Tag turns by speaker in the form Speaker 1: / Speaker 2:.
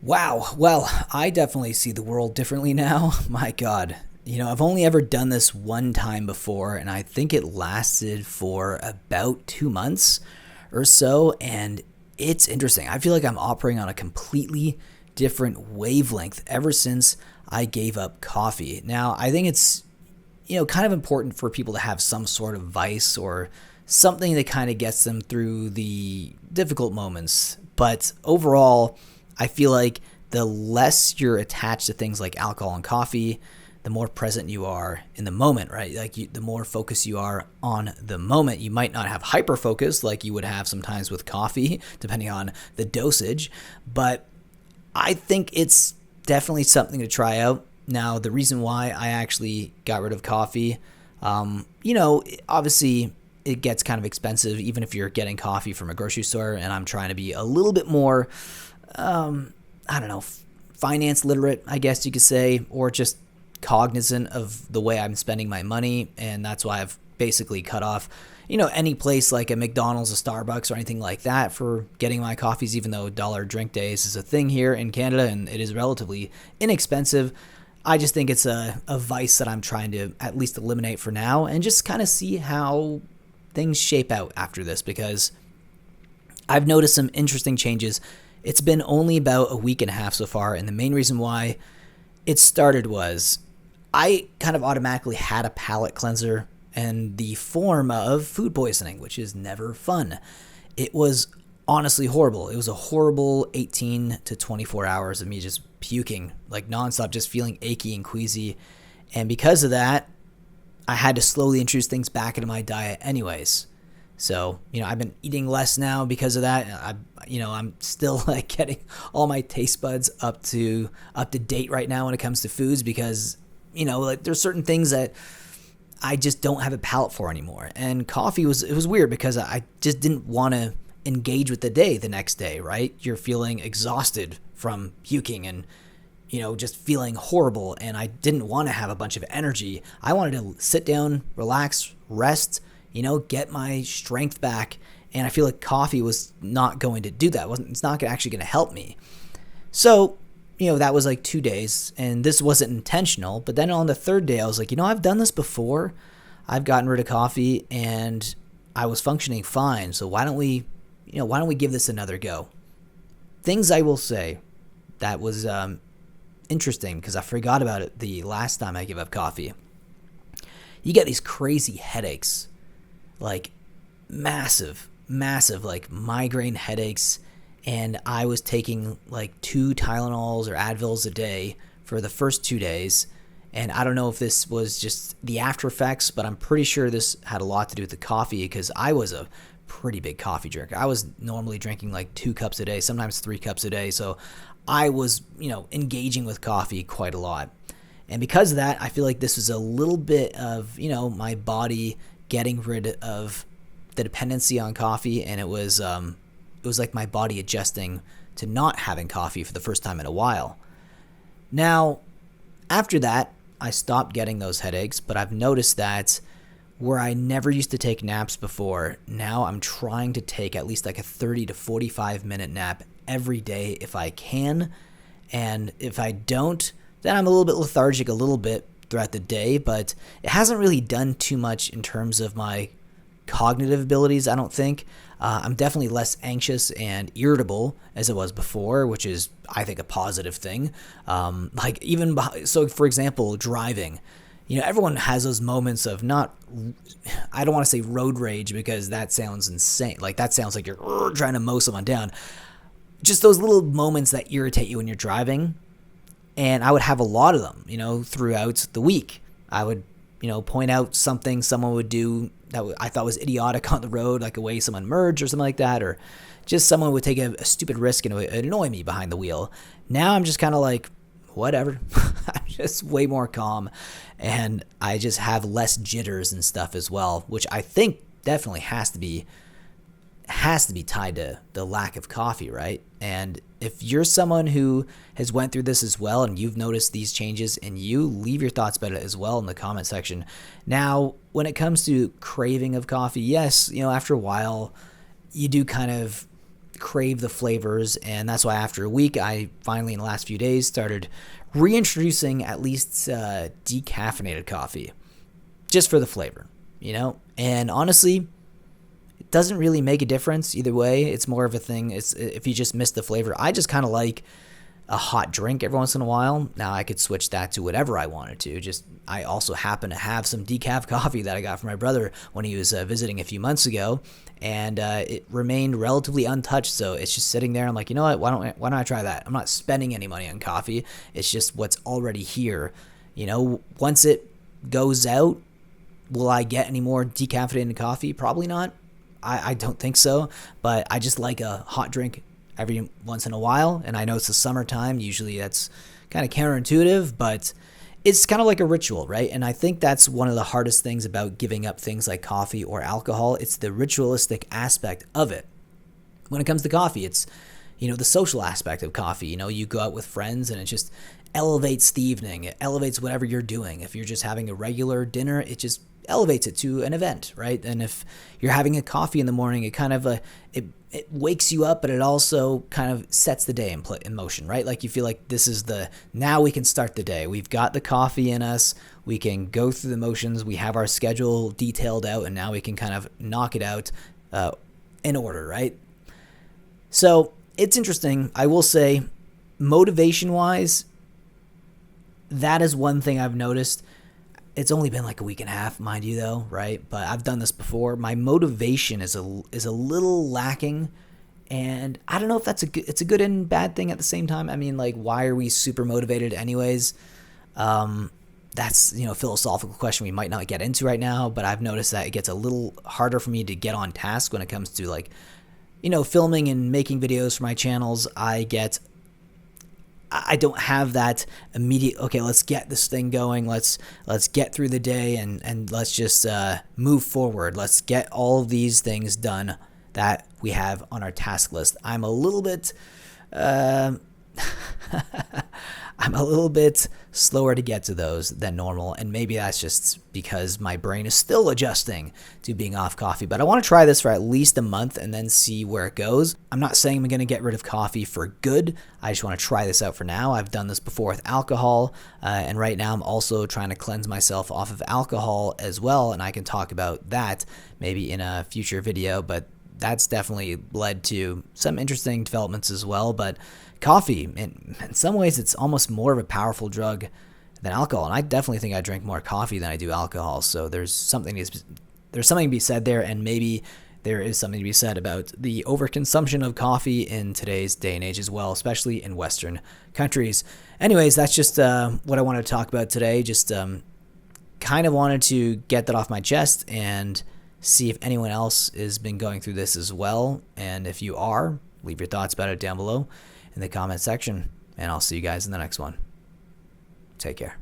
Speaker 1: Wow. Well, I definitely see the world differently now. My God. I've only ever done this one time before, and I think it lasted for about 2 months or so. And it's interesting. I feel like I'm operating on a completely different wavelength ever since I gave up coffee. Now, I think it's, kind of important for people to have some sort of vice or something that kind of gets them through the difficult moments. But overall, I feel like the less you're attached to things like alcohol and coffee, the more present you are in the moment, right? The more focused you are on the moment. You might not have hyper focus like you would have sometimes with coffee, depending on the dosage, but I think it's definitely something to try out. Now, the reason why I actually got rid of coffee, obviously it gets kind of expensive, even if you're getting coffee from a grocery store, and I'm trying to be a little bit more I don't know, finance literate, I guess you could say, or just cognizant of the way I'm spending my money. And that's why I've basically cut off, any place like a McDonald's, a Starbucks, or anything like that for getting my coffees, even though dollar drink days is a thing here in Canada and it is relatively inexpensive. I just think it's a vice that I'm trying to at least eliminate for now and just kind of see how things shape out after this, because I've noticed some interesting changes. It's been only about a week and a half so far, and the main reason why it started was I kind of automatically had a palate cleanser and the form of food poisoning, which is never fun. It was honestly horrible. It was a horrible 18 to 24 hours of me just puking like nonstop, just feeling achy and queasy. And because of that, I had to slowly introduce things back into my diet anyways. So, I've been eating less now because of that. I'm still like getting all my taste buds up to date right now when it comes to foods, because, like there's certain things that I just don't have a palate for anymore. And coffee it was weird because I just didn't want to engage with the day the next day, right? You're feeling exhausted from puking and, just feeling horrible. And I didn't want to have a bunch of energy. I wanted to sit down, relax, rest, get my strength back. And I feel like coffee was not going to do that. It's not actually going to help me. So, that was like 2 days, and this wasn't intentional. But then on the third day, I was like, I've done this before. I've gotten rid of coffee and I was functioning fine. So why don't we give this another go? Things I will say that was interesting, because I forgot about it the last time I gave up coffee. You get these crazy headaches, like massive, like migraine headaches. And I was taking like 2 Tylenols or Advils a day for the first 2 days. And I don't know if this was just the after effects, but I'm pretty sure this had a lot to do with the coffee, because I was a pretty big coffee drinker. I was normally drinking like 2 cups a day, sometimes 3 cups a day. So I was, engaging with coffee quite a lot. And because of that, I feel like this was a little bit of, my body getting rid of the dependency on coffee. And it was like my body adjusting to not having coffee for the first time in a while. Now, after that, I stopped getting those headaches, but I've noticed that where I never used to take naps before, now I'm trying to take at least like a 30 to 45 minute nap every day if I can. And if I don't, then I'm a little bit lethargic a little bit throughout the day, but it hasn't really done too much in terms of my cognitive abilities, I don't think. I'm definitely less anxious and irritable as it was before, which is, I think, a positive thing. So for example, driving, everyone has those moments of I don't want to say road rage, because that sounds insane. Like that sounds like you're trying to mow someone down. Just those little moments that irritate you when you're driving. And I would have a lot of them, throughout the week. I would, point out something someone would do that I thought was idiotic on the road, like a way someone merged or something like that, or just someone would take a stupid risk and it would annoy me behind the wheel. Now I'm just kind of like, whatever. I'm just way more calm, and I just have less jitters and stuff as well, which I think definitely has to be tied to the lack of coffee, right? And if you're someone who has went through this as well and you've noticed these changes, and you leave your thoughts about it as well in the comment section. Now, when it comes to craving of coffee, yes, after a while you do kind of crave the flavors, and that's why after a week, I finally in the last few days started reintroducing at least decaffeinated coffee, just for the flavor, And honestly, it doesn't really make a difference either way. It's more of a thing. It's if you just miss the flavor. I just kind of like a hot drink every once in a while. Now I could switch that to whatever I wanted to. Just I also happen to have some decaf coffee that I got from my brother when he was visiting a few months ago, and it remained relatively untouched. So it's just sitting there. I'm like, you know what? Why don't I try that? I'm not spending any money on coffee. It's just what's already here. Once it goes out, will I get any more decaffeinated coffee? Probably not. I don't think so. But I just like a hot drink every once in a while, and I know it's the summertime. Usually that's kind of counterintuitive, but it's kind of like a ritual, right? And I think that's one of the hardest things about giving up things like coffee or alcohol. It's the ritualistic aspect of it. When it comes to coffee, it's the social aspect of coffee. You go out with friends and it just elevates the evening. It elevates whatever you're doing. If you're just having a regular dinner, it just elevates it to an event, right? And if you're having a coffee in the morning, it kind of it wakes you up, but it also kind of sets the day in motion, right? Like you feel like this is now we can start the day. We've got the coffee in us. We can go through the motions. We have our schedule detailed out, and now we can kind of knock it out in order, right? So it's interesting. I will say, motivation-wise, that is one thing I've noticed. It's only been like a week and a half, mind you, though, right? But I've done this before. My motivation is a little lacking, and I don't know if it's a good and bad thing at the same time. I mean, like, why are we super motivated anyways? That's a philosophical question we might not get into right now, but I've noticed that it gets a little harder for me to get on task when it comes to like, filming and making videos for my channels. I don't have that immediate, okay, let's get this thing going. Let's get through the day and let's just move forward. Let's get all of these things done that we have on our task list. I'm a little bit slower to get to those than normal, and maybe that's just because my brain is still adjusting to being off coffee. But I want to try this for at least a month and then see where it goes. I'm not saying I'm going to get rid of coffee for good. I just want to try this out for now. I've done this before with alcohol, and right now I'm also trying to cleanse myself off of alcohol as well, and I can talk about that maybe in a future video, but that's definitely led to some interesting developments as well. But coffee, in some ways, it's almost more of a powerful drug than alcohol, and I definitely think I drink more coffee than I do alcohol. So there's something to be said there, and maybe there is something to be said about the overconsumption of coffee in today's day and age as well, especially in Western countries. Anyways, that's just what I wanted to talk about today. Just kind of wanted to get that off my chest and see if anyone else has been going through this as well. And if you are, leave your thoughts about it down below in the comment section, and I'll see you guys in the next one. Take care.